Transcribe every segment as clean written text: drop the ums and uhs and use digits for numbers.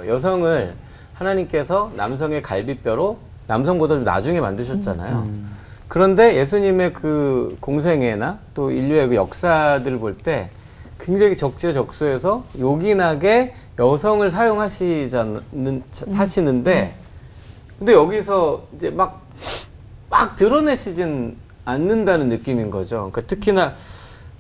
여성을 하나님께서 남성의 갈비뼈로 남성보다 좀 나중에 만드셨잖아요. 그런데 예수님의 그 공생애나 또 인류의 그 역사들을 볼 때 굉장히 적재적소에서 요긴하게 여성을 사용하시는데 근데 여기서 이제 막 드러내시진 않는다는 느낌인 거죠. 그러니까 특히나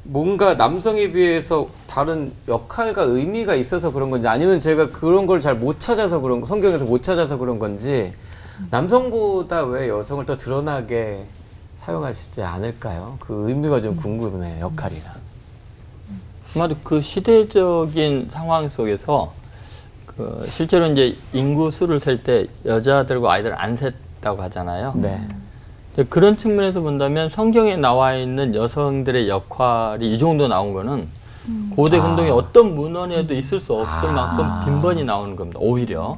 뭔가 남성에 비해서 다른 역할과 의미가 있어서 그런 건지 아니면 제가 그런 걸 잘 못 찾아서 그런 거, 성경에서 못 찾아서 그런 건지 남성보다 왜 여성을 더 드러나게 사용하시지 않을까요? 그 의미가 좀 궁금해요. 역할이나. 아마도 그 시대적인 상황 속에서 그 실제로 이제 인구 수를 셀 때 여자들과 아이들을 안 셌다고 하잖아요. 네. 그런 측면에서 본다면 성경에 나와 있는 여성들의 역할이 이 정도 나온 거는 고대 근동의 어떤 문헌에도 있을 수 없을 만큼 빈번히 나오는 겁니다. 오히려.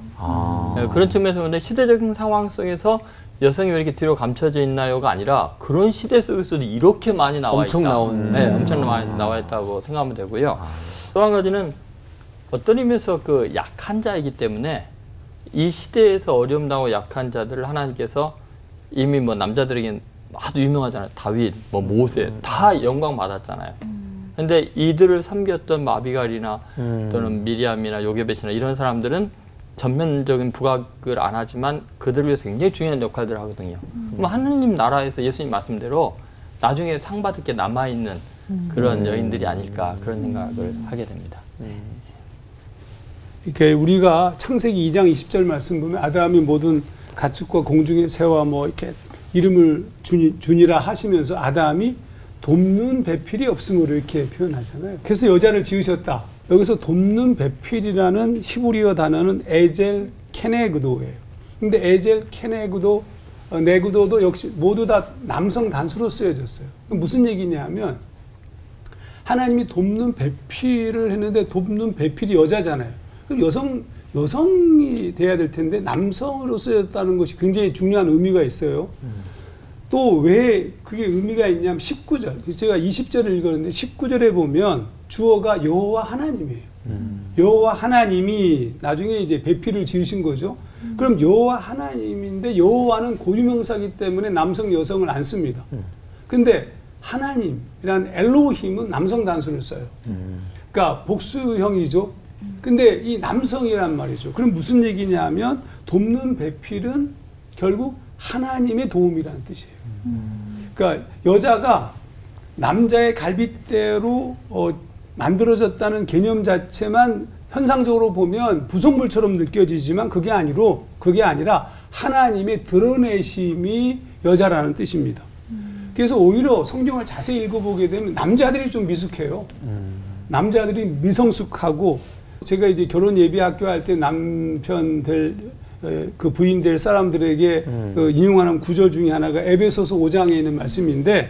그런 측면에서 본다면 시대적인 상황 속에서 여성이 왜 이렇게 뒤로 감춰져 있나요가 아니라 그런 시대 속에서도 이렇게 많이 나와 엄청 있다. 나온. 네, 엄청 많이 나와 있다고 생각하면 되고요. 또 한 가지는 어떤 의미에서 그 약한 자이기 때문에 이 시대에서 어려움 당하고 약한 자들을 하나님께서 이미 뭐 남자들에겐 아주 유명하잖아요. 다윗, 뭐 모세 다 영광 받았잖아요. 근데 이들을 섬겼던 마비갈이나 또는 미리암이나 요게벳이나 이런 사람들은 전면적인 부각을 안 하지만 그들을 위해서 굉장히 중요한 역할들을 하거든요. 그럼 하느님 나라에서 예수님 말씀대로 나중에 상 받을 게 남아있는 그런 여인들이 아닐까 그런 생각을 하게 됩니다. 이렇게 우리가 창세기 2장 20절 말씀 보면 아담이 모든 가축과 공중의 새와 뭐 이렇게 이름을 주니라 하시면서 아담이 돕는 배필이 없음으로 이렇게 표현하잖아요. 그래서 여자를 지으셨다. 여기서 돕는 배필이라는 히브리어 단어는 에젤 케네그도예요. 근데 에젤 케네그도, 네그도도 역시 모두 다 남성 단수로 쓰여졌어요. 무슨 얘기냐면 하나님이 돕는 배필을 했는데 돕는 배필이 여자잖아요. 그럼 여성이 돼야 될 텐데 남성으로 쓰였다는 것이 굉장히 중요한 의미가 있어요. 또 왜 그게 의미가 있냐면 19절. 제가 20절을 읽었는데 19절에 보면 주어가 여호와 하나님이에요. 여호와 하나님이 나중에 이제 배필을 지으신 거죠. 그럼 여호와 하나님인데 여호와는 고유명사이기 때문에 남성 여성을 안 씁니다. 근데 하나님이란 엘로힘은 남성 단수를 써요. 그러니까 복수형이죠. 근데 이 남성이란 말이죠. 그럼 무슨 얘기냐면 돕는 배필은 결국 하나님의 도움이라는 뜻이에요. 그러니까 여자가 남자의 갈빗대로 만들어졌다는 개념 자체만 현상적으로 보면 부속물처럼 느껴지지만 그게 아니라 하나님의 드러내심이 여자라는 뜻입니다. 그래서 오히려 성경을 자세히 읽어보게 되면 남자들이 좀 미숙해요. 남자들이 미성숙하고 제가 이제 결혼 예비학교 할 때 남편들 그 부인 될 사람들에게 인용하는 구절 중에 하나가 에베소서 5장에 있는 말씀인데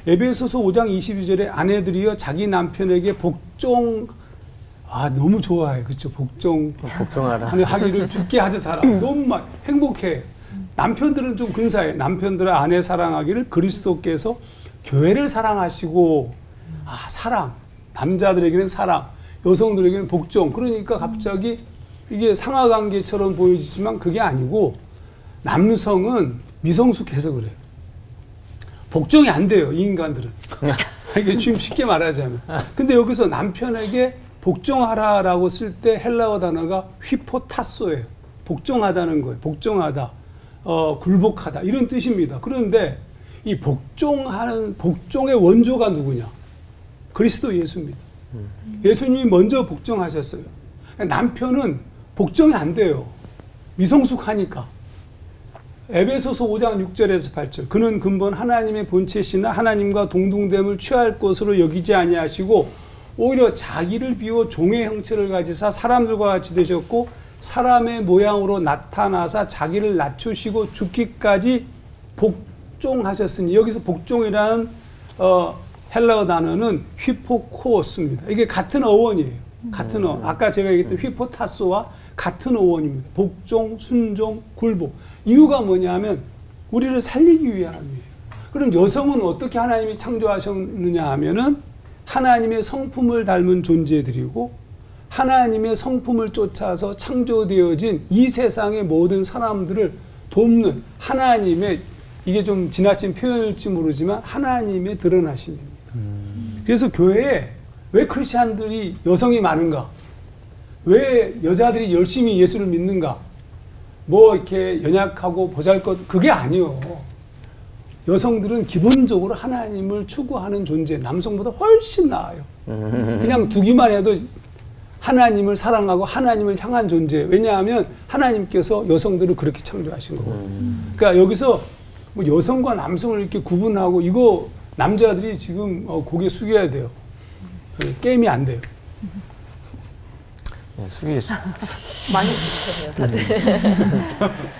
에베소서 5장 22절에 아내들이여 자기 남편에게 너무 좋아해. 그렇죠? 복종하라. 하기를 죽게 하듯 하라. 너무 막 행복해. 남편들은 좀 근사해. 남편들은 아내 사랑하기를 그리스도께서 교회를 사랑하시고 사랑. 남자들에게는 사랑. 여성들에게는 복종. 그러니까 갑자기 이게 상하관계처럼 보여지지만 그게 아니고 남성은 미성숙해서 그래요. 복종이 안 돼요, 이 인간들은. 이게 좀 쉽게 말하자면. 근데 여기서 남편에게 복종하라라고 쓸 때 헬라어 단어가 휘포타소예요. 복종하다는 거예요. 복종하다, 굴복하다 이런 뜻입니다. 그런데 이 복종의 원조가 누구냐? 그리스도 예수입니다. 예수님이 먼저 복종하셨어요. 남편은 복종이 안 돼요. 미성숙하니까. 에베소서 5장 6절에서 8절. 그는 근본 하나님의 본체시나 하나님과 동등됨을 취할 것으로 여기지 아니하시고 오히려 자기를 비워 종의 형체를 가지사 사람들과 같이 되셨고 사람의 모양으로 나타나사 자기를 낮추시고 죽기까지 복종하셨으니 여기서 복종이라는 헬라어 단어는 휘포코스입니다. 이게 같은 어원이에요. 같은 어원. 아까 제가 얘기했던 휘포타소와 같은 어원입니다. 복종, 순종, 굴복. 이유가 뭐냐면 우리를 살리기 위함이에요. 그럼 여성은 어떻게 하나님이 창조하셨느냐 하면은 하나님의 성품을 닮은 존재들이고 하나님의 성품을 쫓아서 창조되어진 이 세상의 모든 사람들을 돕는 하나님의, 이게 좀 지나친 표현일지 모르지만 하나님의 드러나심입니다. 그래서 교회에 왜 크리스찬들이 여성이 많은가? 왜 여자들이 열심히 예수를 믿는가? 뭐 이렇게 연약하고 보잘것, 그게 아니요. 여성들은 기본적으로 하나님을 추구하는 존재, 남성보다 훨씬 나아요. 그냥 두기만 해도 하나님을 사랑하고 하나님을 향한 존재. 왜냐하면 하나님께서 여성들을 그렇게 창조하신 거고. 그러니까 여기서 뭐 여성과 남성을 이렇게 구분하고, 이거 남자들이 지금 고개 숙여야 돼요. 게임이 안 돼요. 네, 숙이겠습니다. 많이 부르셨네요, 다들.